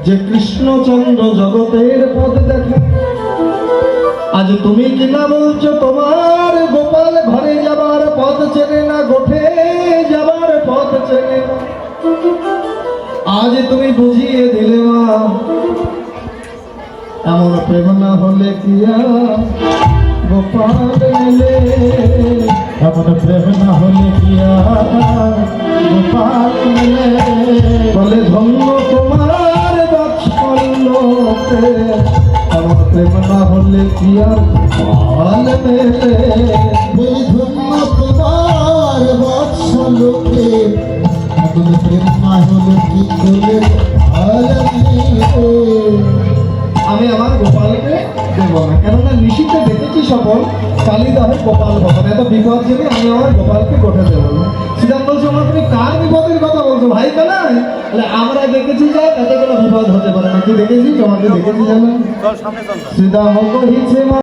যে কৃষ্ণচন্দ্র জগতের পথ দেখা। আজ তুমি কিনা বলছো তোমার গোপাল ঘরে যাবার পথ চেনে না, গোঠে যাবার পথ চেনে না। আজ তুমি বুঝিয়ে দিলে মা, এমন প্রেম না হলে কি আর গোপাল মেলে, এমন প্রেম না হলে কি আর গোপাল মেলে। বলে ধন্য তোমার বাৎসল্য প্রেম, এমন প্রেম না হলে কি আর গোপাল মেলে। বলি ধন্য তোমার বাৎসল্য প্রেম, এমন প্রেম না হলে কি করে গোপাল মেলে। আমি আমার গোপালকে দেব না, কেননা নিশিতে দেখেছি সকল কালিদাহে গোপাল ভগবান, এত বিপদ জেনে আমি আমার গোপালকে গোঠে দেবো না। শ্রীরাম বলছে আমার তুমি কার বিপদের কথা বলছো ভাই? কানাই আমরা দেখেছি যা, তাতে কোনো বিপদ হতে পারে না। কি দেখেছি? তোমাকে দেখেছি জানো? শ্রীরাম কহিছে